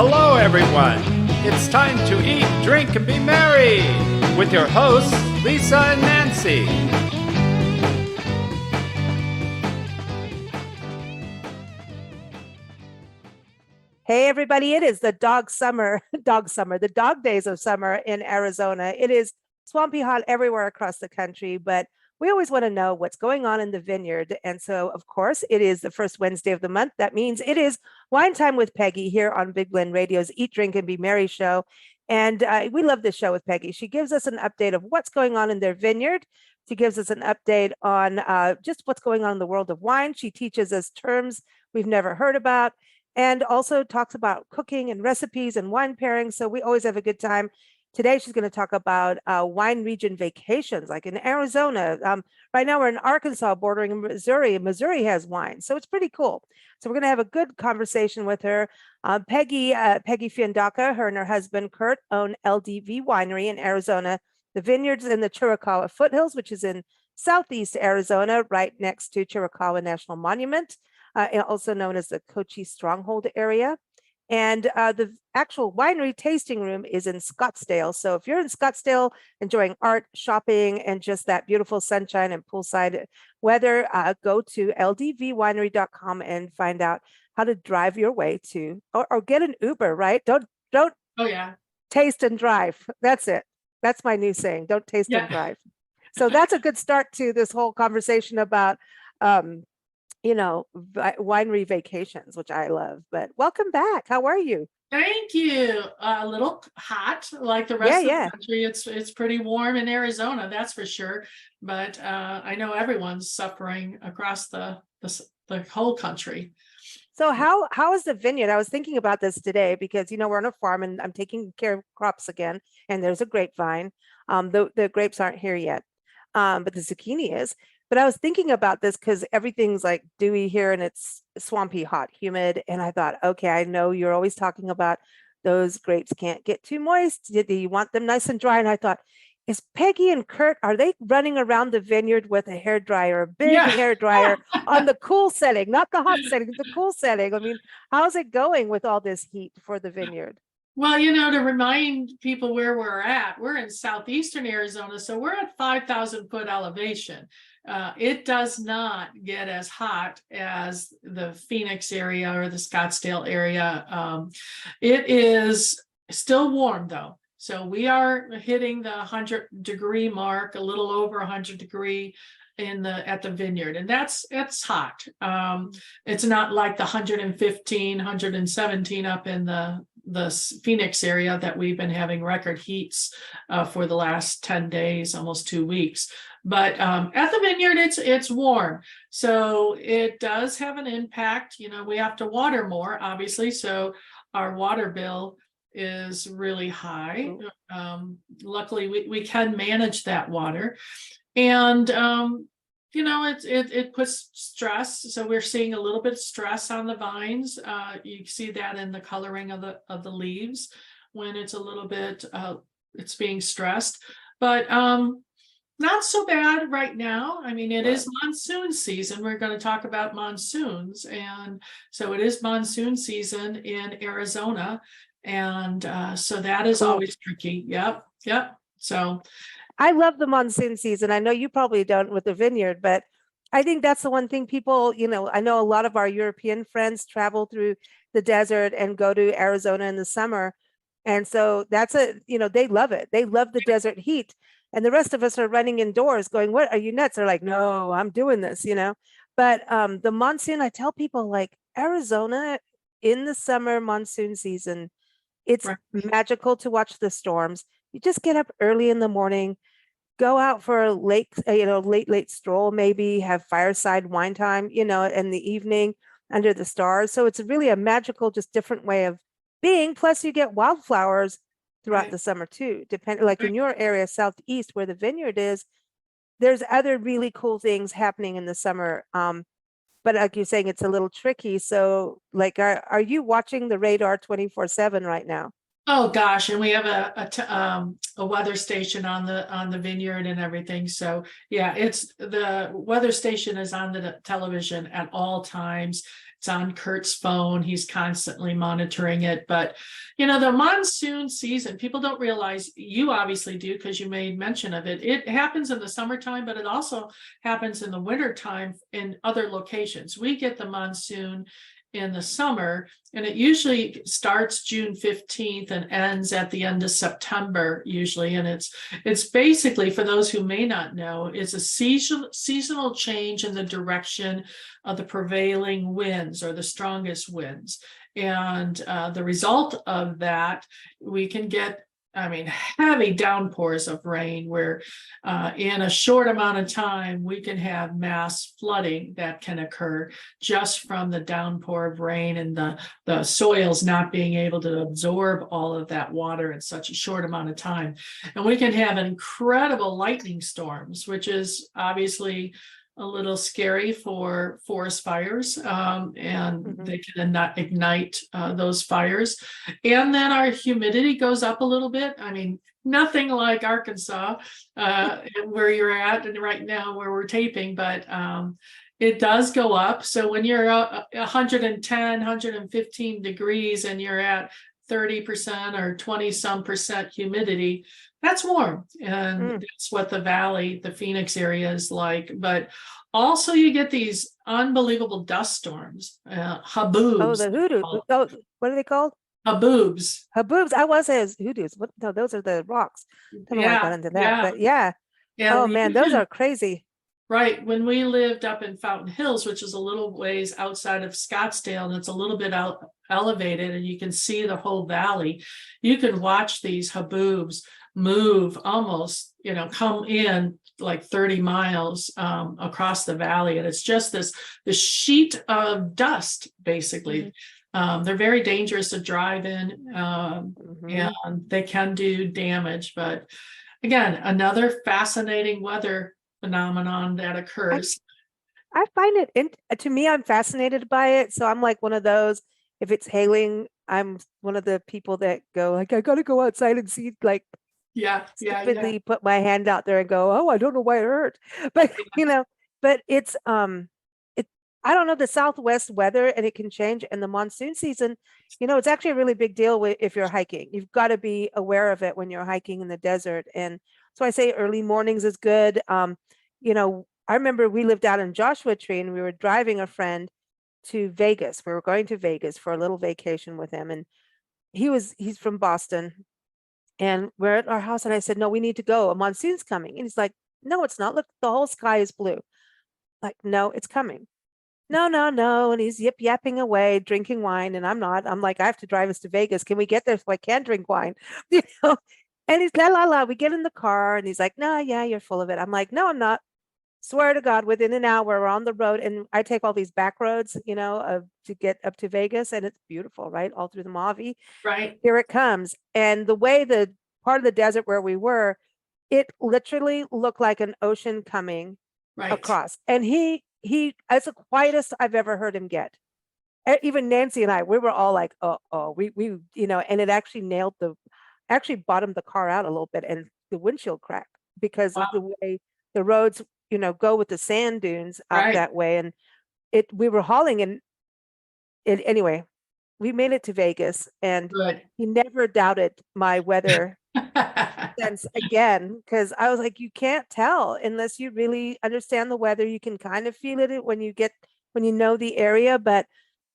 Hello, everyone. It's time to eat, drink, and be merry with your hosts, Lisa and Nancy. Hey everybody, it is the the dog days of summer in Arizona. It is swampy hot everywhere across the country, but we always want to know what's going on in the vineyard. And so, of course, it is the first Wednesday of the month. That means it is Wine Time with Peggy here on Big Blend Radio's Eat, Drink, and Be Merry show. And we love this show with Peggy. She gives us an update of what's going on in their vineyard. She gives us an update on just what's going on in the world of wine. She teaches us terms we've never heard about and also talks about cooking and recipes and wine pairings. So we always have a good time. Today, she's going to talk about wine region vacations, like in Arizona. Right now, we're in Arkansas, bordering Missouri, and Missouri has wine. So it's pretty cool. So we're going to have a good conversation with her. Peggy Fiandaca, her and her husband, Kurt, own LDV Winery in Arizona. The vineyards in the Chiricahua foothills, which is in southeast Arizona, right next to Chiricahua National Monument. Also known as the Cochise Stronghold area. And the actual winery tasting room is in Scottsdale. So if you're in Scottsdale enjoying art, shopping, and just that beautiful sunshine and poolside weather, go to ldvwinery.com and find out how to drive your way to, or get an Uber, right? Don't Oh yeah. Taste and drive. That's it. That's my new saying. Don't taste and drive. So that's a good start to this whole conversation about winery vacations, which I love. But welcome back. How are you? Thank you. A little hot, like the rest of Yeah. the country. It's pretty warm in Arizona, that's for sure. But I know everyone's suffering across the whole country. So how is the vineyard? I was thinking about this today because we're on a farm and I'm taking care of crops again, and there's a grapevine. The grapes aren't here yet, but the zucchini is. But I was thinking about this because everything's like dewy here and it's swampy, hot, humid. And I thought, okay, I know you're always talking about those grapes can't get too moist. You want them nice and dry. And I thought, is Peggy and Kurt, are they running around the vineyard with a hairdryer, a big hairdryer on the cool setting, not the hot setting, the cool setting? I mean, how's it going with all this heat for the vineyard? Well, to remind people where we're in southeastern Arizona, so we're at 5,000 foot elevation. It does not get as hot as the Phoenix area or the Scottsdale area. It is still warm though. So we are hitting the 100-degree mark, a little over 100-degree at the vineyard, and it's hot. It's not like the 115, 117 up in the Phoenix area that we've been having record heats for the last 10 days, almost 2 weeks. But at the vineyard, it's warm. So it does have an impact. We have to water more, obviously. So our water bill is really high. Luckily, we can manage that water. And it puts stress. So we're seeing a little bit of stress on the vines. You see that in the coloring of the leaves when it's a little bit it's being stressed, but not so bad right now. I mean, it is monsoon season. We're going to talk about monsoons, and so it is monsoon season in Arizona, and so that is always tricky. Yep. So I love the monsoon season. I know you probably don't with the vineyard, but I think that's the one thing people, I know a lot of our European friends travel through the desert and go to Arizona in the summer. And so they love it. They love the desert heat. And the rest of us are running indoors going, what, are you nuts? They're like, no, I'm doing this, But the monsoon, I tell people, like, Arizona in the summer monsoon season, it's magical to watch the storms. You just get up early in the morning, go out for a late stroll, maybe have fireside wine time, in the evening under the stars. So it's really a magical, just different way of being. Plus you get wildflowers throughout the summer too, like in your area, southeast, where the vineyard is, there's other really cool things happening in the summer. But like you're saying, it's a little tricky. So like, are you watching the radar 24/7 right now? Oh gosh, and we have a weather station on the vineyard and everything. So yeah, it's the weather station is on the television at all times. It's on Kurt's phone. He's constantly monitoring it. But the monsoon season, people don't realize, you obviously do because you made mention of it. It happens in the summertime, but it also happens in the wintertime in other locations. We get the monsoon in the summer, and it usually starts June 15th and ends at the end of September usually. And it's basically, for those who may not know, it's a seasonal change in the direction of the prevailing winds or the strongest winds. And the result of that, we can get heavy downpours of rain where in a short amount of time, we can have mass flooding that can occur just from the downpour of rain and the soils not being able to absorb all of that water in such a short amount of time. And we can have incredible lightning storms, which is obviously a little scary for forest fires, and they can ignite those fires. And then our humidity goes up a little bit. Nothing like Arkansas, where you're at and right now where we're taping, but it does go up. So when you're 110, 115 degrees and you're at 30% or 20-some% humidity, that's warm. And that's what the valley, the Phoenix area is like. But also you get these unbelievable dust storms, haboobs. Oh, the hoodoo. Oh, what are they called? Haboobs. Haboobs. I was as hoodoos. What? No, those are the rocks. I don't know why I got into that, but yeah. Oh man, those are crazy. Right. When we lived up in Fountain Hills, which is a little ways outside of Scottsdale, and it's a little bit elevated, and you can see the whole valley, you can watch these haboobs move almost, come in like 30 miles across the valley. And it's just this sheet of dust, basically. They're very dangerous to drive in, and they can do damage. But again, another fascinating weather phenomenon that occurs. I find it, to me, I'm fascinated by it. So I'm like one of those, if it's hailing, I'm one of the people that go like, I got to go outside and see, like, stupidly put my hand out there and go, oh, I don't know why it hurt. But, but it's, I don't know, the Southwest weather, and it can change. And the monsoon season, it's actually a really big deal if you're hiking. You've got to be aware of it when you're hiking in the desert. And so I say early mornings is good. I remember we lived out in Joshua Tree, and we were driving a friend to Vegas. We were going to Vegas for a little vacation with him. And he's from Boston. And we're at our house, and I said, no, we need to go. A monsoon's coming. And he's like, no, it's not. Look, the whole sky is blue. Like, no, it's coming. No. And he's yapping away, drinking wine. And I'm not. I'm like, I have to drive us to Vegas. Can we get there so I can drink wine? And he's la. We get in the car, and he's like, no, yeah, you're full of it. I'm like, no, I'm not. Swear to God, within an hour, we're on the road. And I take all these back roads, to get up to Vegas. And it's beautiful, right? All through the Mojave. Right. Here it comes. And the way the part of the desert where we were, it literally looked like an ocean coming across. And he is the quietest I've ever heard him get. Even Nancy and I, we were all like, we and it actually bottomed the car out a little bit, and the windshield cracked because of the way the roads, go with the sand dunes out that way. And we were hauling, and anyway, we made it to Vegas, and he never doubted my weather sense again, because I was like, you can't tell unless you really understand the weather. You can kind of feel it when you know the area, but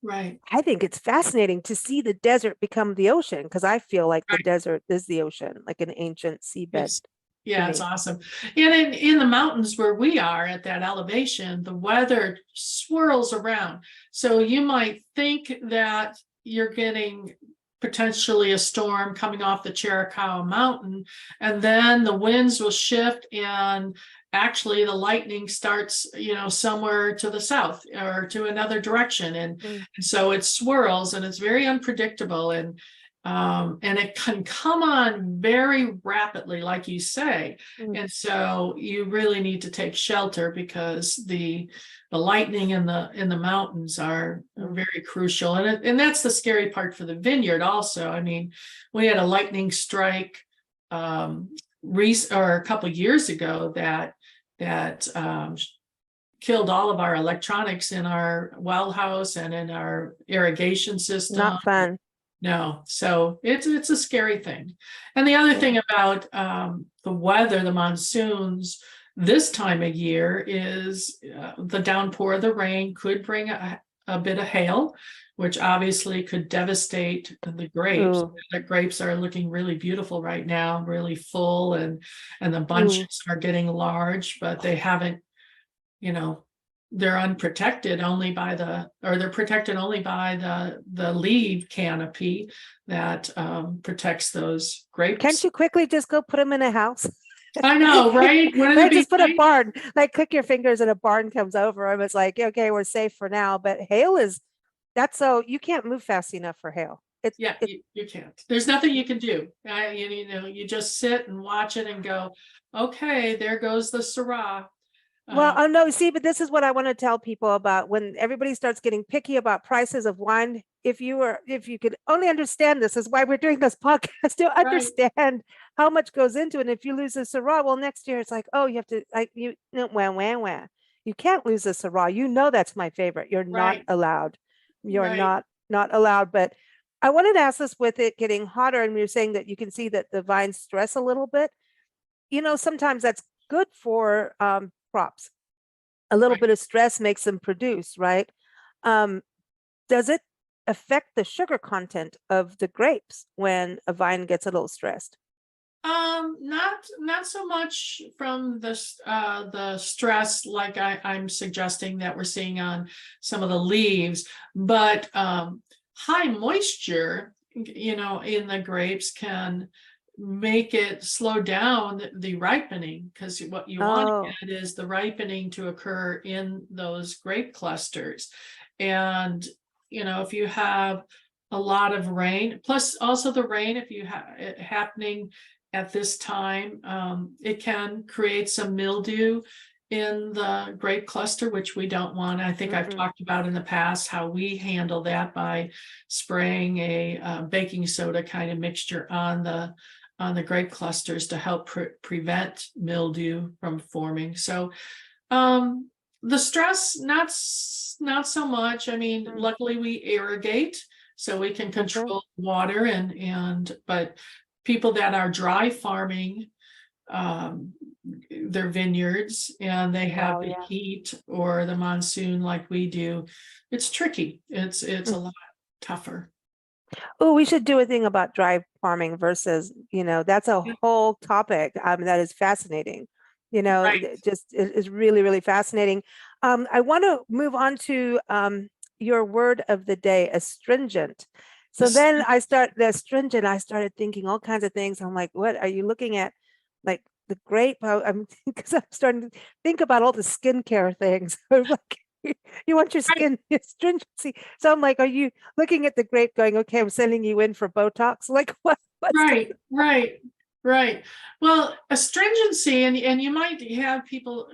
I think it's fascinating to see the desert become the ocean, because I feel like the desert is the ocean, like an ancient seabed. Yeah, it's awesome. And in the mountains where we are at that elevation, the weather swirls around. So you might think that you're getting potentially a storm coming off the Chiricahua Mountain, and then the winds will shift, and actually the lightning starts, somewhere to the south or to another direction. And so it swirls, and it's very unpredictable. And And it can come on very rapidly, like you say. Mm. And so you really need to take shelter, because the lightning in the mountains are very crucial. And that's the scary part for the vineyard also. I mean, we had a lightning strike or a couple of years ago that killed all of our electronics in our well house and in our irrigation system. Not fun. No, so it's a scary thing. And the other thing about the weather, the monsoons this time of year is the downpour of the rain could bring a bit of hail, which obviously could devastate the grapes. Ooh. The grapes are looking really beautiful right now, really full, and the bunches are getting large, but they haven't, they're unprotected they're protected only by the leaf canopy that protects those grapes. Can't you quickly just go put them in a house? I know, right? Like just put a barn, like click your fingers and a barn comes over them. It's like, okay, we're safe for now. But hail that's so you can't move fast enough for hail. You can't. There's nothing you can do. You just sit and watch it and go, okay, there goes the Syrah. Well, oh no, see, but this is what I want to tell people about when everybody starts getting picky about prices of wine. If you could only understand this, is why we're doing this podcast, to understand how much goes into it. And if you lose a Syrah, well, next year it's like, oh, you have to you can't lose a Syrah. That's my favorite. You're not allowed. You're not allowed. But I wanted to ask this, with it getting hotter, and you're saying that you can see that the vines stress a little bit. Sometimes that's good for crops. A little bit of stress makes them produce, right? Does it affect the sugar content of the grapes when a vine gets a little stressed? Not so much from the stress like I'm suggesting that we're seeing on some of the leaves, but high moisture, in the grapes can make it slow down the ripening, because what you want to get is the ripening to occur in those grape clusters. And if you have a lot of rain, plus also the rain, if you have it happening at this time, it can create some mildew in the grape cluster, which we don't want. I think I've talked about in the past how we handle that by spraying a baking soda kind of mixture on the grape clusters to help prevent mildew from forming. So the stress, not so much. I mean, luckily we irrigate, so we can control water, but people that are dry farming their vineyards and they have the heat or the monsoon like we do, it's tricky. It's a lot tougher. Oh, we should do a thing about dry farming versus, that's a whole topic that is fascinating. It is really, really fascinating. I want to move on to your word of the day, astringent. So then I started thinking all kinds of things. I'm like, what are you looking at? Like the grape? Because I'm starting to think about all the skincare things. Like, you want your skin astringency. So I'm like, are you looking at the grape going, okay, I'm sending you in for Botox? Like what? Right. Well, astringency, and you might have people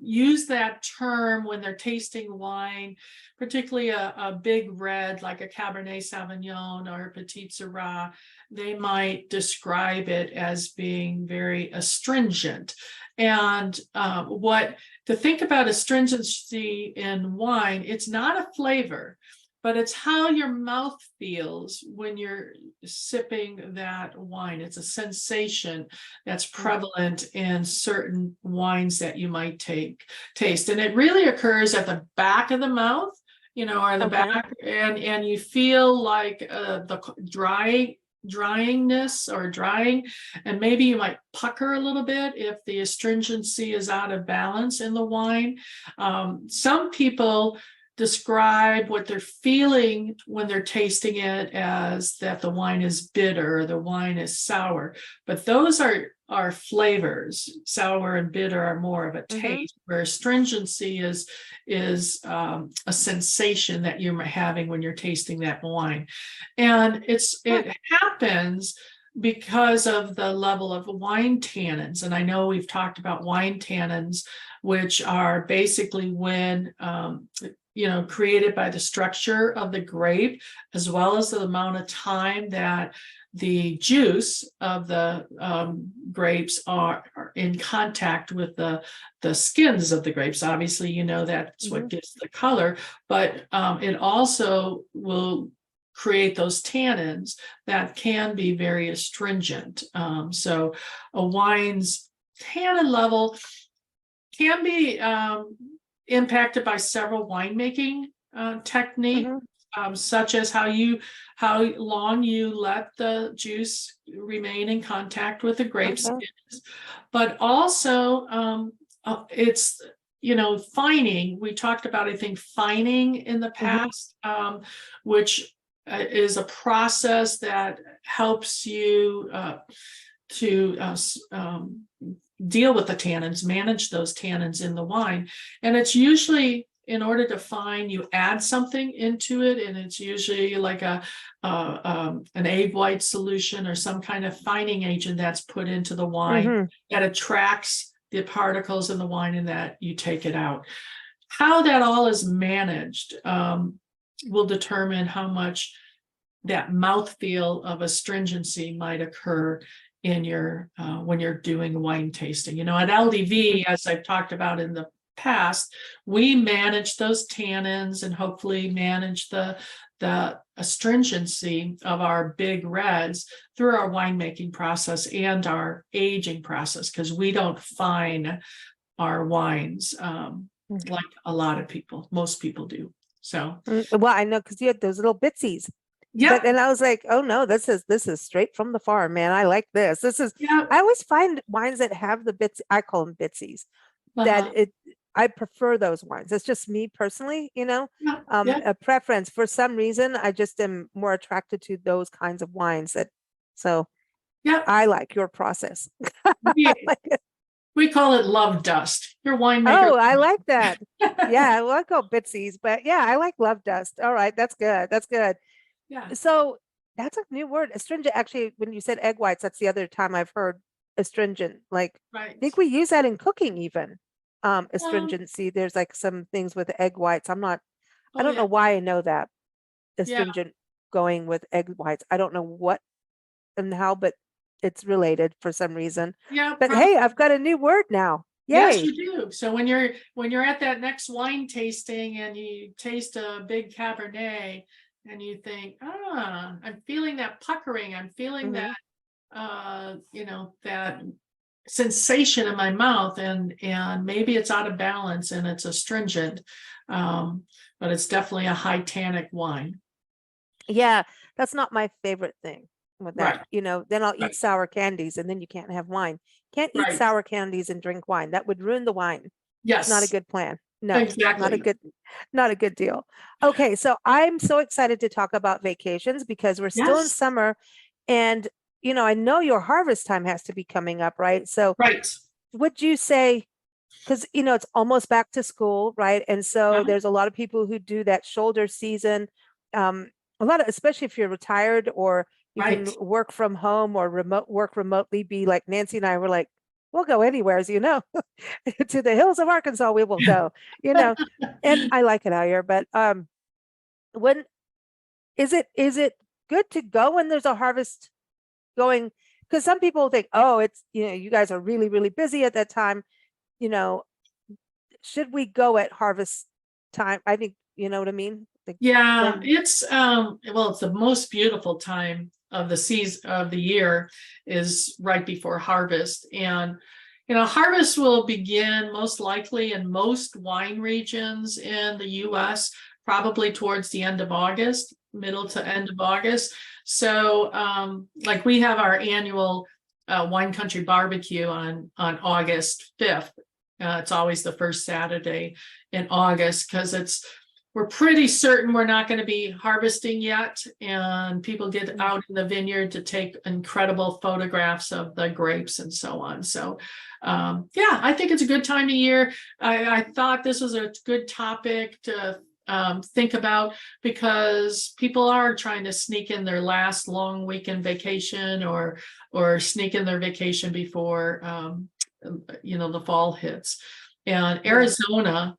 use that term when they're tasting wine, particularly a big red like a Cabernet Sauvignon or a Petit Syrah. They might describe it as being very astringent. And what to think about astringency in wine, it's not a flavor, but it's how your mouth feels when you're sipping that wine. It's a sensation that's prevalent in certain wines that you might taste. And it really occurs at the back of the mouth, or the back, and you feel like the dryingness or drying, and maybe you might pucker a little bit if the astringency is out of balance in the wine. Some people describe what they're feeling when they're tasting it as that the wine is bitter or the wine is sour, but those are are flavors. Sour and bitter are more of a taste, where astringency is a sensation that you're having when you're tasting that wine. And it happens because of the level of wine tannins. And I know we've talked about wine tannins, which are basically when created by the structure of the grape, as well as the amount of time that the juice of the grapes are in contact with the skins of the grapes. Obviously, that's what gives the color, but it also will create those tannins that can be very astringent. So a wine's tannin level can be impacted by several winemaking techniques, such as how long you let the juice remain in contact with the grapes, but also it's fining. We talked about, I think, fining in the past, which is a process that helps you to deal with the tannins, manage those tannins in the wine. And it's usually, in order to fine, you add something into it, and it's usually like an egg white solution or some kind of fining agent that's put into the wine that attracts the particles in the wine, and that you take it out. How that all is managed will determine how much that mouthfeel of astringency might occur in your when you're doing wine tasting. At LDV, as I've talked about in the past, we manage those tannins and hopefully manage the astringency of our big reds through our winemaking process and our aging process, because we don't fine our wines like a lot of people, most people do. So well, I know, because you had those little bitsies. yeah, And I was like, oh no, this is straight from the farm, man. I like this. I always find wines that have the bits, I call them bitsies, that I prefer those wines. It's just me personally, a preference. For some reason, I just am more attracted to those kinds of wines I like your process. We call it love dust. Your winemaker. Oh, I like that. Yeah, well, I call bitsies, but yeah, I like love dust. All right, that's good. That's good. Yeah. So that's a new word, astringent. Actually, when you said egg whites, that's the other time I've heard astringent. Like, I think we use that in cooking even. Astringency. There's like some things with egg whites. I don't know why I know that. Astringent going with egg whites. I don't know what and how, but it's related for some reason. Yeah. But hey, I've got a new word now. Yay. Yes, you do. So when you're at that next wine tasting and you taste a big Cabernet and you think, I'm feeling that puckering, I'm feeling that that sensation in my mouth, and maybe it's out of balance and it's astringent, but it's definitely a high tannic wine. Yeah, that's not my favorite thing with that. Then I'll eat sour candies, and then you can't have wine. Can't eat sour candies and drink wine. That would ruin the wine. Yes. Not a good plan. No, exactly. not a good deal. Okay, so I'm so excited to talk about vacations because we're still in summer, and I know your harvest time has to be coming up, right? So would you say, because it's almost back to school, right? And so there's a lot of people who do that shoulder season. A lot of, especially if you're retired or you can work from home or work remotely, be like Nancy and I were like, we'll go anywhere, as you know, to the hills of Arkansas, we will go, and I like it out here. But when is it good to go when there's a harvest going? Because some people think, oh, it's, you guys are really, really busy at that time. Should we go at harvest time? I think, you know what I mean? It's it's the most beautiful time of the season of the year is right before harvest. And harvest will begin most likely in most wine regions in the US probably towards the end of August, middle to end of August. So like we have our annual wine country barbecue on August 5th. It's always the first Saturday in August, because we're pretty certain we're not going to be harvesting yet, and people get out in the vineyard to take incredible photographs of the grapes and so on. So yeah, I think it's a good time of year. I thought this was a good topic to think about, because people are trying to sneak in their last long weekend vacation, or sneak in their vacation before the fall hits. And Arizona,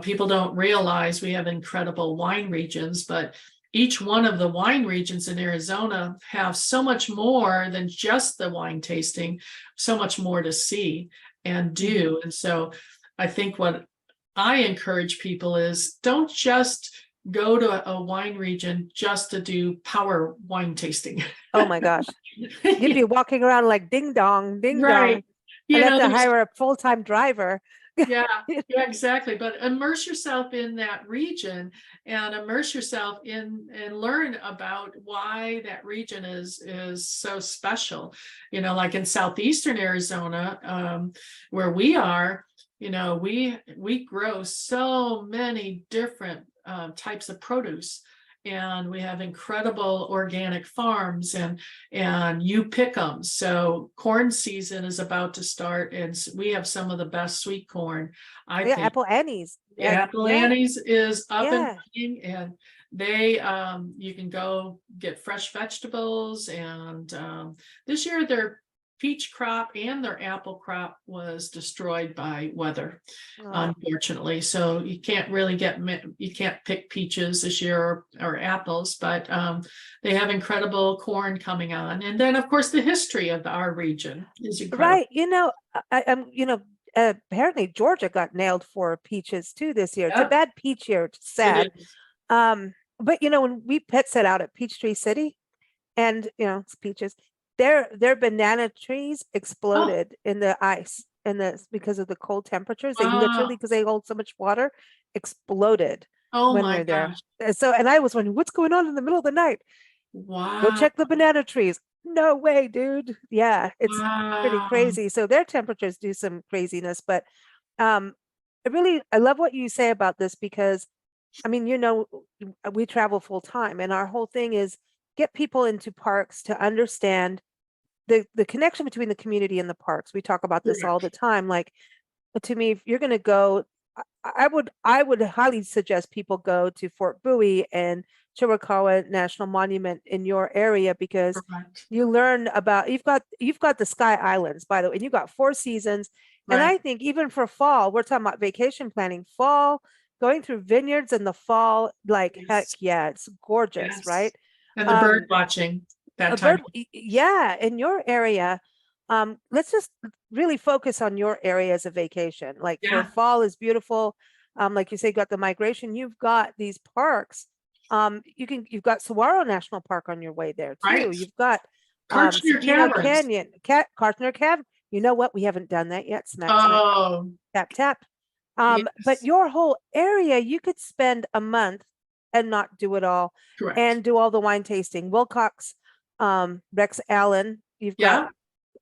people don't realize we have incredible wine regions, but each one of the wine regions in Arizona have so much more than just the wine tasting, so much more to see and do. And so I think what I encourage people is, don't just go to a wine region just to do power wine tasting. Oh my gosh. You'd be walking around like ding dong, ding Right. dong. I'd have to hire a full-time driver. Yeah, exactly. But immerse yourself in that region, and immerse yourself in and learn about why that region is so special. Like in southeastern Arizona, where we are, we grow so many different types of produce. And we have incredible organic farms, and you pick them. So corn season is about to start, and we have some of the best sweet corn, I think. Apple Annie's. Apple Annie's is up and Yeah. running, and they you can go get fresh vegetables. And this year their peach crop and their apple crop was destroyed by weather, unfortunately. So you can't really you can't pick peaches this year, or apples, but they have incredible corn coming on. And then of course the history of our region is incredible. Right. Apparently Georgia got nailed for peaches too this year. It's a Yep. bad peach year. It's sad. But when we pet set out at Peachtree City, and it's peaches, their banana trees exploded in the ice, because of the cold temperatures. They literally, because they hold so much water, exploded Oh when my we're there. gosh. And I was wondering what's going on in the middle of the night. Wow. Go check the banana trees. No way, dude. Yeah, it's pretty crazy. So their temperatures do some craziness, but I love what you say about this, because we travel full time, and our whole thing is get people into parks to understand the connection between the community and the parks. We talk about this all the time. Like, to me, if you're going to go, I would highly suggest people go to Fort Bowie and Chiricahua National Monument in your area, because you learn about, you've got the Sky Islands, by the way, and you've got 4 seasons. And I think even for fall, we're talking about vacation planning, fall, going through vineyards in the fall, like heck yeah, it's gorgeous, right? And the bird watching that time. Yeah, in your area. Let's just really focus on your area as a vacation. Like for fall is beautiful. Like you say, you got the migration, you've got these parks. You've got Saguaro National Park on your way there too. You've got Canyon, Kartner Cavern. You know what? We haven't done that yet. Smack, tap, tap. But your whole area, you could spend a month and not do it all. Correct. And do all the wine tasting. Wilcox, Rex Allen, you've got,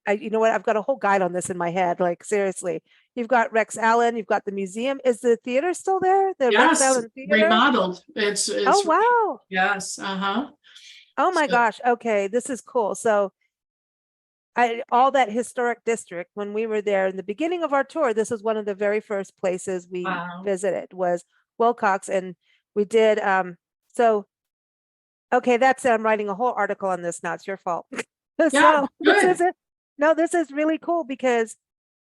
you know what? I've got a whole guide on this in my head. Like seriously, you've got Rex Allen, you've got the museum. Is the theater still there? The Rex Allen Theater? Remodeled. It's oh wow. Yes. Oh my gosh. Okay, this is cool. So all that historic district, when we were there in the beginning of our tour, this was one of the very first places we visited, was Wilcox. And we did so okay, that's it. I'm writing a whole article on this now. It's your fault. So this is really cool, because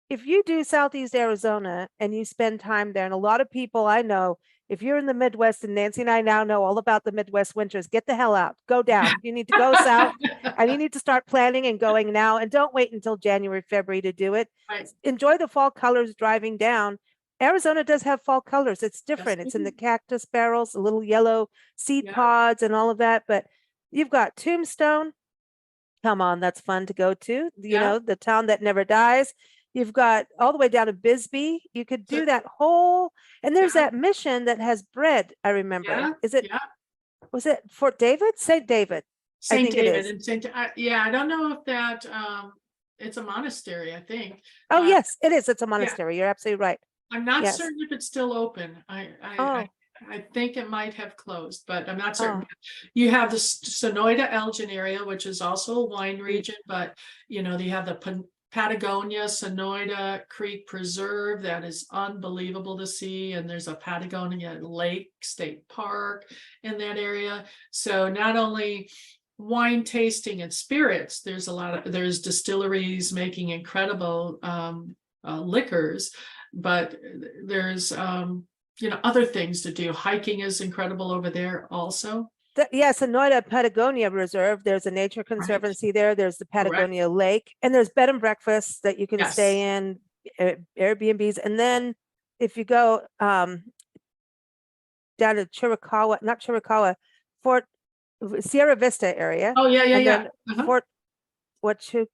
if you do Southeast Arizona and you spend time there, and a lot of people I know, if you're in the Midwest, and Nancy and I now know all about the Midwest winters, get the hell out, go down. You need to go south, and you need to start planning and going now, and don't wait until January, February to do it. Enjoy the fall colors driving down. Arizona does have fall colors. It's different. It's in the cactus barrels, the little yellow seed pods and all of that. But you've got Tombstone. Come on, that's fun to go to. You know, the town that never dies. You've got all the way down to Bisbee. You could do that whole, and there's that mission that has bread. I remember. Is it? Was it Fort David? St. David. St. David and St. I don't know if that it's a monastery, I think. Oh yes, it is. It's a monastery. You're absolutely right. I'm not certain if it's still open. I think it might have closed, but I'm not certain. Oh, You have the Sonoyta Elgin area, which is also a wine region, but you have the Patagonia Sonoyta Creek Preserve that is unbelievable to see, and there's a Patagonia Lake State Park in that area. So not only wine tasting and spirits, there's distilleries making incredible liquors, but there's other things to do. Hiking is incredible over there also. Yes, Sonoyta Patagonia Reserve. There's a nature conservancy there. There's the Correct. Patagonia Lake, and there's bed and breakfasts that you can Yes. stay in, Airbnbs. And then if you go down to Chiricahua, not Chiricahua, Fort Sierra Vista area, Oh, yeah, and yeah. then Fort Huachuca,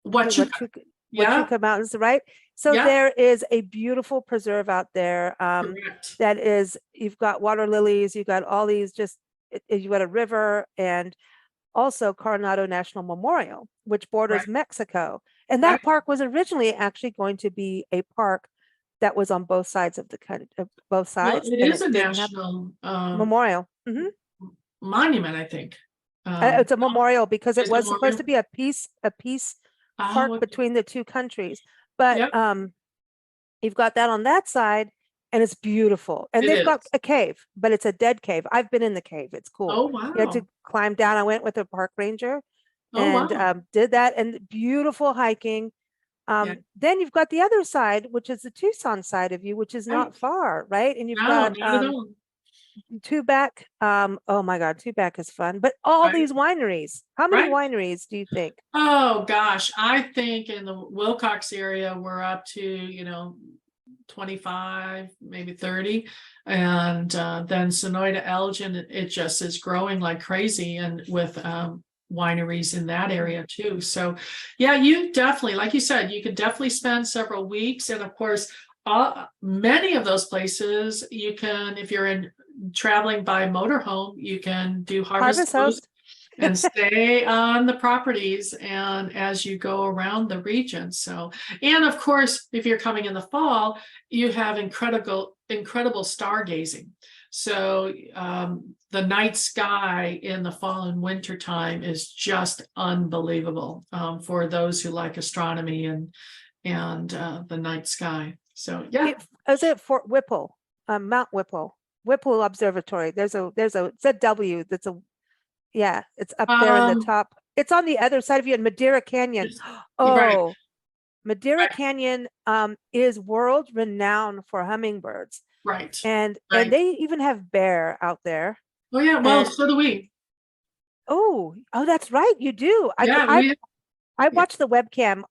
Huachuca. Yeah, Huachuca Mountains, right? So Yeah. there is a beautiful preserve out there. correct. That is, you've got water lilies, you've got all these you've got a river, and also Coronado National Memorial, which borders Right. Mexico. And Right. that park was originally actually going to be a park that was on both sides of the country, both Well, sides, it and is it a didn't have national memorial. Mhm. monument, I think. It's a memorial because it Is it was supposed to memorial? be a peace park Oh, okay. between the two countries. But Yep. you've got that on that side, and it's beautiful. And It they've got is. a cave, but it's a dead cave. I've been in the cave. It's cool. Oh, You had to wow. climb down. I went with a park ranger Oh, and wow. did that, and beautiful hiking. Yeah. Then you've got the other side, which is the Tucson side of you, which is Right. not far, right? And you've No, got not at all. Tubac. Oh my God, Tubac is fun. But all Right. these wineries. How many Right. wineries do you think? Oh, gosh. I think in the Wilcox area, we're up to, 25, maybe 30. And then Sonoyta Elgin, it just is growing like crazy, and with wineries in that area too. So yeah, you definitely, like you said, you could definitely spend several weeks. And of course, many of those places you can, if you're traveling by motorhome, you can do harvest Harvest and stay on the properties and as you go around the region. So, and of course, if you're coming in the fall, you have incredible stargazing. So the night sky in the fall and winter time is just unbelievable for those who like astronomy and the night sky. So yeah. Is it Fort Whipple, Mount Whipple Observatory? There's it's a W. Yeah, it's up there in the top. It's on the other side of you in Madeira Canyon. Right. Oh, Madeira Canyon is world renowned for hummingbirds. Right. And Right. they even have bear out there. Oh yeah, well, And so do we. oh, that's right, you do. Yeah, I watch the webcam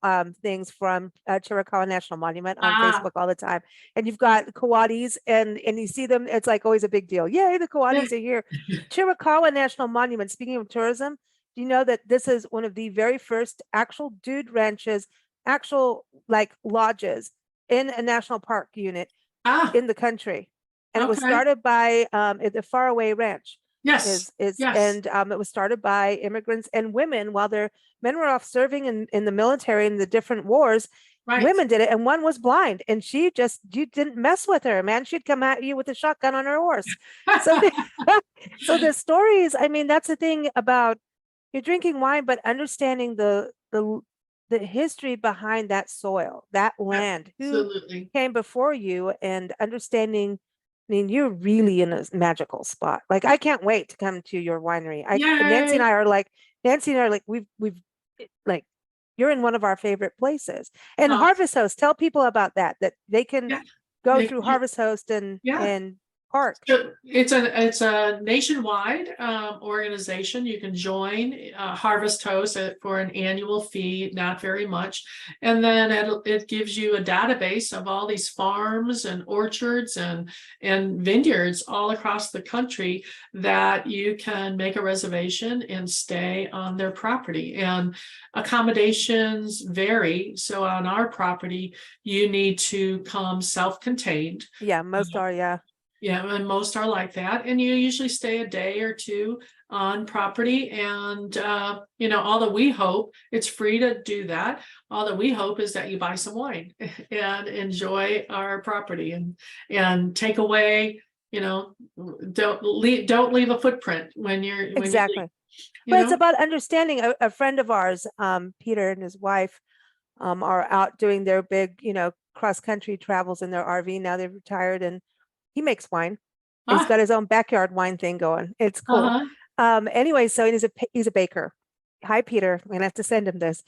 things from Chiricahua National Monument on Facebook all the time. And you've got coatis and you see them, it's like always a big deal. Yay, the coatis are here. Chiricahua National Monument, speaking of tourism, do you know that this is one of the very first actual dude ranches, actual like lodges in a national park unit in the country? And it was Okay. started by the Faraway Ranch. Yes. Yes. And it was started by immigrants and women while their men were off serving in the military in the different wars. Right. Women did it, and one was blind, and you didn't mess with her, man. She'd come at you with a shotgun on her horse. So, so the stories. I mean, that's the thing about you're drinking wine, but understanding the history behind that soil, that land, Absolutely. who came before you, and understanding. I mean, you're really in a magical spot. Like, I can't wait to come to your winery. Nancy and I are like, we've like, you're in one of our favorite places. And Harvest Host, tell people about that they can go through Harvest Host and park. So it's a nationwide organization. You can join Harvest Host for an annual fee, not very much, and then it gives you a database of all these farms and orchards and vineyards all across the country that you can make a reservation and stay on their property. And accommodations vary. So on our property, you need to come self-contained. Yeah, most are. Yeah. Yeah, and most are like that. And you usually stay a day or two on property. And, all that we hope, it's free to do that. All that we hope is that you buy some wine and enjoy our property and take away don't leave a footprint when you're, when you Exactly. leave, But it's about understanding. A friend of ours, Peter and his wife, are out doing their big, cross country travels in their RV. Now they're retired and he makes wine. He's got his own backyard wine thing going. It's cool. uh-huh. Anyway, so he's a baker. Hi, Peter. I'm gonna have to send him this.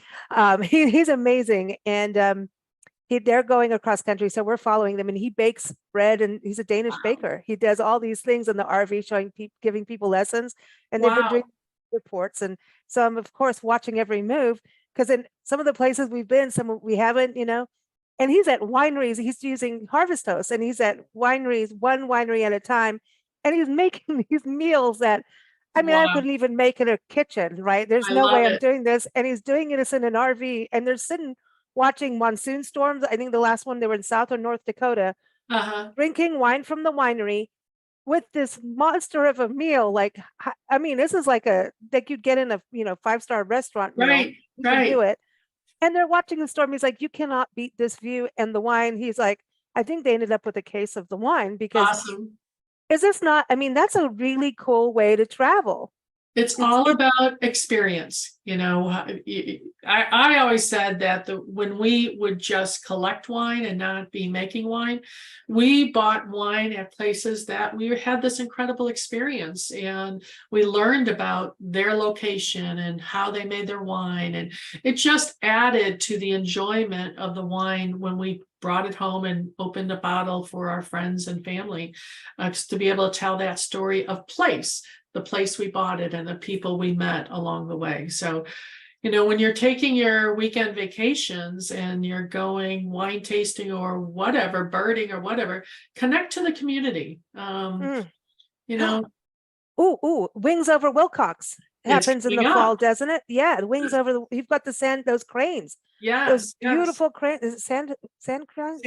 He's amazing. And they're going across country, so we're following them. And he bakes bread, and he's a Danish Wow. baker. He does all these things in the RV, giving people lessons, and they've been Wow. doing reports. And so I'm of course watching every move, because in some of the places we've been, some we haven't, and he's at wineries. He's using harvest hosts, and he's at wineries, one winery at a time, and he's making these meals that. I mean, I Wow. couldn't even make in a kitchen, right? There's I no love way I'm it. doing this. And he's doing it in an RV, and they're sitting watching monsoon storms. I think the last one they were in South or North Dakota, Uh-huh. drinking wine from the winery with this monster of a meal. Like, I mean, this is like you'd get in a, 5-star restaurant meal. Right. You can do Right. it. And they're watching the storm. He's like, you cannot beat this view and the wine. He's like, I think they ended up with a case of the wine because Awesome. is this not, I mean, that's a really cool way to travel. It's all about experience, I always said that when we would just collect wine and not be making wine, we bought wine at places that we had this incredible experience, and we learned about their location and how they made their wine, and it just added to the enjoyment of the wine when we brought it home and opened a bottle for our friends and family, to be able to tell that story of the place we bought it and the people we met along the way. So, when you're taking your weekend vacations and you're going wine tasting or whatever, birding or whatever, connect to the community. Ooh, Wings Over Wilcox It's happens in the coming fall, up. doesn't it? Yeah, Wings Over you've got those cranes. Those Yes, beautiful cranes. Is it sand cranes?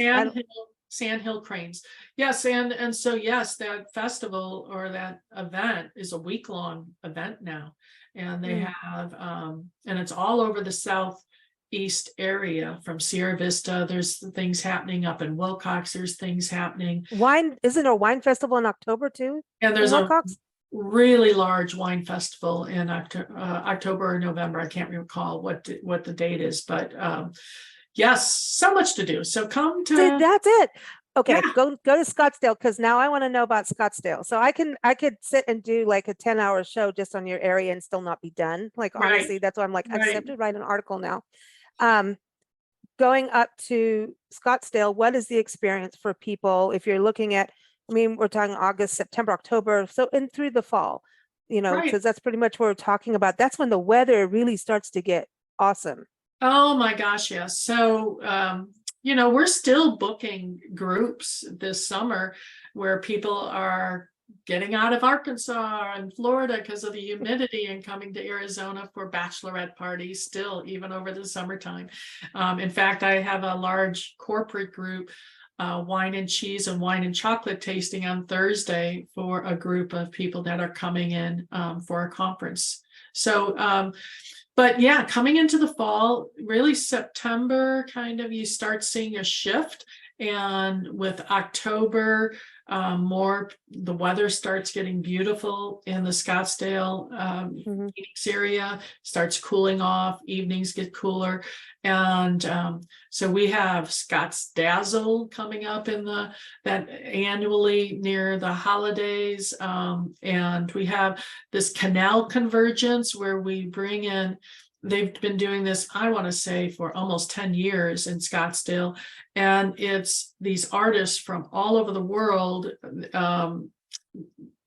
Sand Hill Cranes. Yes, and so yes, that festival or that event is a week-long event now. And they have and it's all over the southeast area from Sierra Vista. There's things happening up in Wilcox, there's things happening. Isn't there a wine festival in October too? And there's in a Wilcox? really large wine festival in October or November. I can't recall what the date is, but yes, so much to do. So come to. See, that's it. Okay, Yeah. go to Scottsdale, because now I want to know about Scottsdale. So I could sit and do like a 10-hour show just on your area and still not be done. Like, honestly, Right. that's why I'm like, I just Right. have to write an article now. Going up to Scottsdale, what is the experience for people if you're looking at, I mean, we're talking August, September, October, so and through the fall, Right. because that's pretty much what we're talking about. That's when the weather really starts to get awesome. Oh my gosh, yes. So, we're still booking groups this summer where people are getting out of Arkansas and Florida because of the humidity and coming to Arizona for bachelorette parties still, even over the summertime. In fact, I have a large corporate group, wine and cheese and wine and chocolate tasting on Thursday for a group of people that are coming in for a conference. So, but yeah, coming into the fall, really September, kind of, you start seeing a shift. And with October, the weather starts getting beautiful in the Scottsdale Phoenix area, starts cooling off, evenings get cooler. And so we have Scott's Dazzle coming up that annually near the holidays. And we have this canal convergence where we bring in, they've been doing this, I want to say, for almost 10 years in Scottsdale. And it's these artists from all over the world.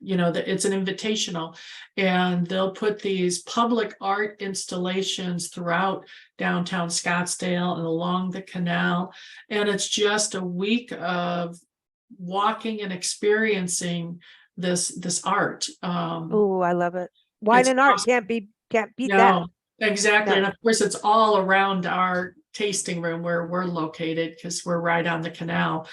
It's an invitational, and they'll put these public art installations throughout downtown Scottsdale and along the canal. And it's just a week of walking and experiencing this art. Oh, I love it. Wine and art awesome. can't beat that. No, exactly. And of course, it's all around our tasting room where we're located, because we're right on the canal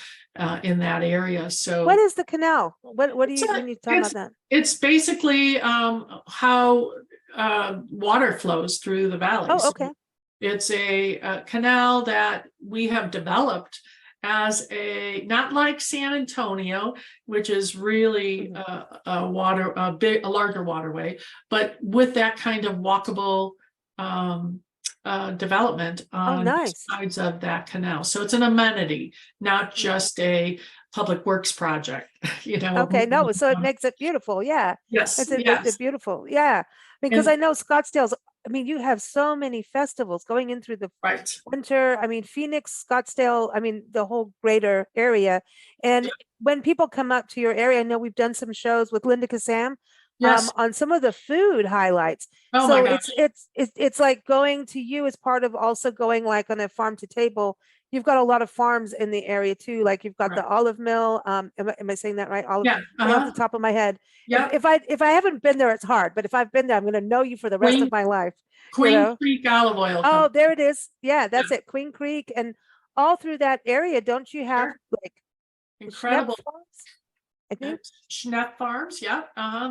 in that area. So what is the canal? What do you, when you talk about that? It's basically how water flows through the valley. Oh, okay. It's a canal that we have developed as not like San Antonio, which is really a larger waterway, but with that kind of walkable development Oh, on both nice. sides of that canal. So it's an amenity, not just a public works project, Okay, no, so it makes it beautiful. Yeah. Yes, It makes yes. it beautiful. Yeah. Because And I know Scottsdale's, I mean, you have so many festivals going in through the right. winter. I mean, Phoenix, Scottsdale, I mean, the whole greater area. And when people come up to your area, I know we've done some shows with Linda Kassam Yes. on some of the food highlights. Oh my So gosh. it's like going to you as part of also going like on a farm to table. You've got a lot of farms in the area too. Like you've got the Right. olive mill. Am I saying that right? Olive, Yeah. right off the top of my head. Yep. If I haven't been there, it's hard. But if I've been there, I'm going to know you for the rest of my life. Queen Creek Olive Oil Oh, Company. there it is. Yeah, that's it. Queen Creek and all through that area. Don't you have like Incredible. Schnepp farms? I think. Schnepp Farms, yeah,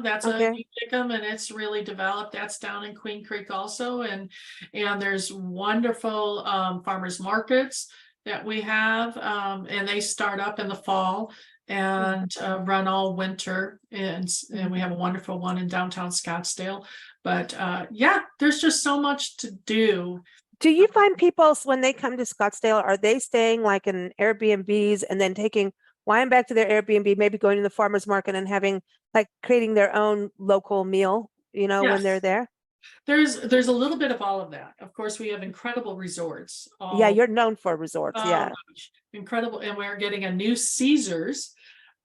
that's Okay. a Uticum, and it's really developed. That's down in Queen Creek also, and there's wonderful farmers markets that we have, and they start up in the fall and run all winter, and we have a wonderful one in downtown Scottsdale. But yeah, there's just so much to do. Do you find people when they come to Scottsdale, are they staying like in Airbnbs and then flying back to their Airbnb, maybe going to the farmer's market and having like creating their own local meal, when they're Yes. there? There's a little bit of all of that. Of course, we have incredible resorts. Yeah, you're known for resorts. Oh, Yeah. gosh, incredible. And we're getting a new Caesars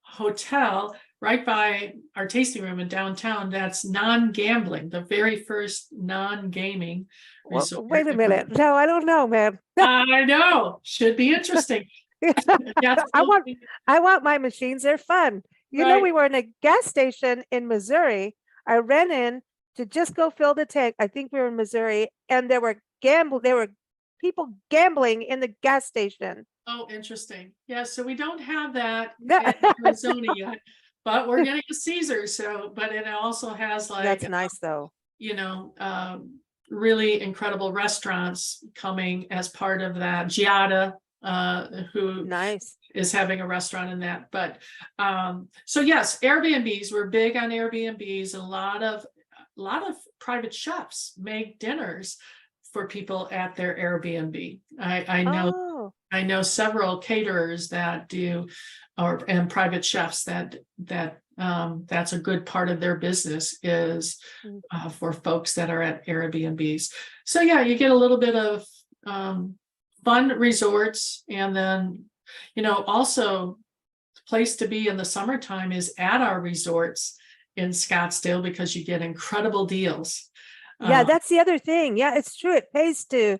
hotel right by our tasting room in downtown. That's non-gambling, the very first non-gaming Well, resort. wait a minute. No, I don't know, man. I know, should be interesting. That's I want my machines. They're fun. Right. We were in a gas station in Missouri. I ran in to just go fill the tank. I think we were in Missouri, and there were people gambling in the gas station. Oh, interesting. Yeah, so we don't have that No. in Arizona yet, but we're getting a Caesars. So, but it also has like That's nice though. Really incredible restaurants coming as part of that. Giada, who Nice. is having a restaurant in that. But so yes, Airbnbs, we're big on Airbnbs. A lot of private chefs make dinners for people at their Airbnb. I know several caterers that do, and private chefs that's a good part of their business is for folks that are at Airbnbs. So yeah, you get a little bit of fun resorts, and then also the place to be in the summertime is at our resorts in Scottsdale because you get incredible deals. Yeah, that's the other thing. Yeah, it's true. It pays to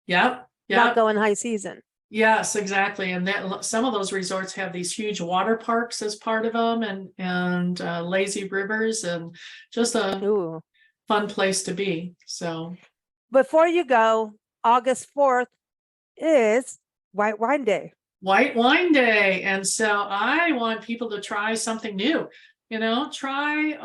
not go in high season. Yes, exactly. And that some of those resorts have these huge water parks as part of them, and lazy rivers, and just a fun place to be. So before you go, August 4th is White Wine Day. White Wine Day. And so I want people to try something new. Try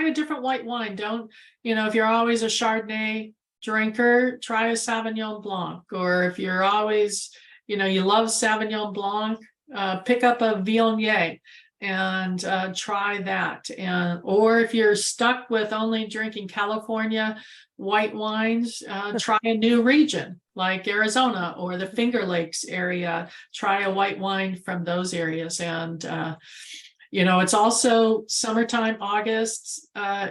a different white wine. Don't, if you're always a Chardonnay drinker, try a Sauvignon Blanc. Or if you're always, you love Sauvignon Blanc, pick up a Viognier and try that. Or if you're stuck with only drinking California white wines, try a new region like Arizona or the Finger Lakes area. Try a white wine from those areas. And it's also summertime, August.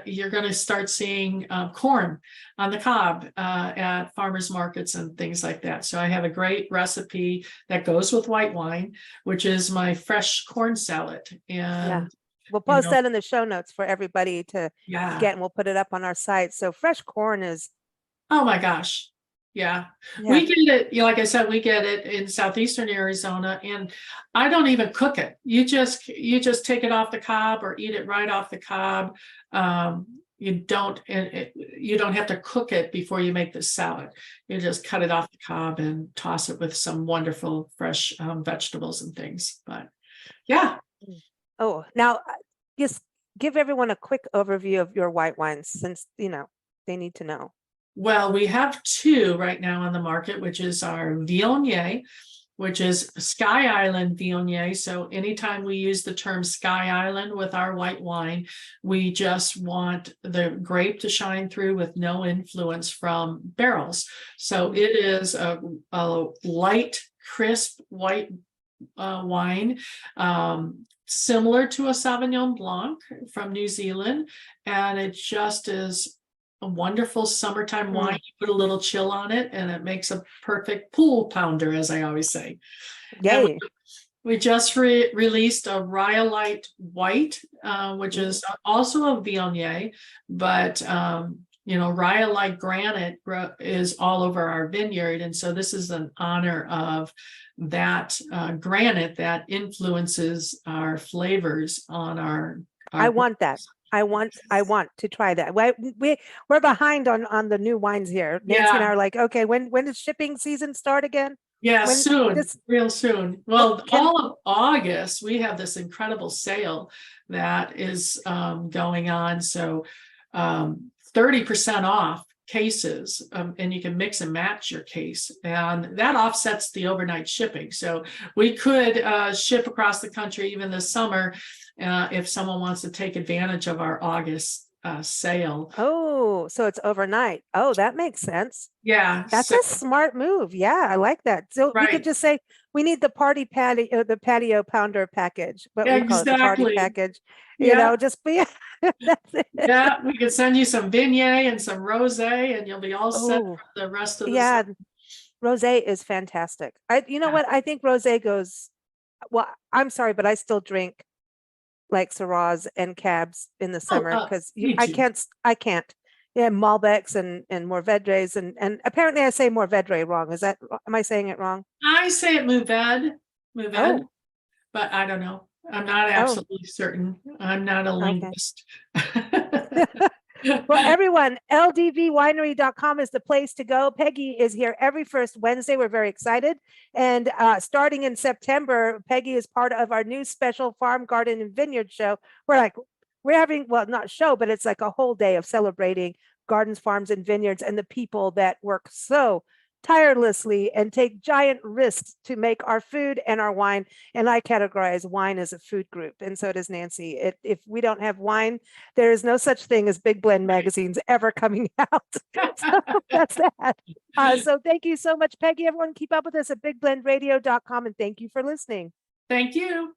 You're going to start seeing corn on the cob at farmers markets and things like that. So I have a great recipe that goes with white wine, which is my fresh corn salad. And we'll post that in the show notes for everybody to get, and we'll put it up on our site. So fresh corn is, oh my gosh. Yeah. We get it, like I said, we get it in southeastern Arizona, and I don't even cook it. You just take it off the cob or eat it right off the cob. You don't have to cook it before you make the salad. You just cut it off the cob and toss it with some wonderful fresh vegetables and things. But yeah. Oh, now just give everyone a quick overview of your white wines, since they need to know. Well, we have two right now on the market, which is our Viognier, which is Sky Island Viognier. So anytime we use the term Sky Island with our white wine, we just want the grape to shine through with no influence from barrels. So it is a light, crisp white wine, similar to a Sauvignon Blanc from New Zealand. And it just is a wonderful summertime wine. You put a little chill on it and it makes a perfect pool pounder, as I always say. Yay. We just released a Rhyolite White, which is also a Viognier, but Rhyolite granite is all over our vineyard. And so this is an honor of that granite that influences our flavors on our I want that. I want to try that. We're behind on the new wines here. Nancy and I are like, okay, when does shipping season start again? Yeah, soon, real soon. Well, all of August, we have this incredible sale that is going on. So 30% off cases, and you can mix and match your case, and that offsets the overnight shipping. So we could ship across the country even this summer if someone wants to take advantage of our August sale. Oh, so it's overnight. Oh, that makes sense. Yeah, that's a smart move. Yeah, I like that. So we could just say we need the the patio pounder package, but we call it the party package. Just be. That's it. Yeah, we could send you some Viognier and some rosé, and you'll be all set for the rest of the summer. Rosé is fantastic. What? I think rosé goes. Well, I'm sorry, but I still drink like Syrahs and Cabs in the summer because I can't. Yeah, Malbecs and Mourvedres and apparently I say Mourvedre wrong. Am I saying it wrong? I say it Mourvèdre, but I don't know. I'm not absolutely certain. I'm not a linguist. Well, everyone, ldvwinery.com is the place to go. Peggy is here every first Wednesday. We're very excited. And starting in September, Peggy is part of our new special farm, garden, and vineyard show. We're having, well, not show, but it's like a whole day of celebrating gardens, farms, and vineyards and the people that work so tirelessly and take giant risks to make our food and our wine. And I categorize wine as a food group, and so does Nancy. If we don't have wine, there is no such thing as Big Blend magazines ever coming out. So that's that. So thank you so much, Peggy. Everyone keep up with us at bigblendradio.com, and thank you for listening. Thank you.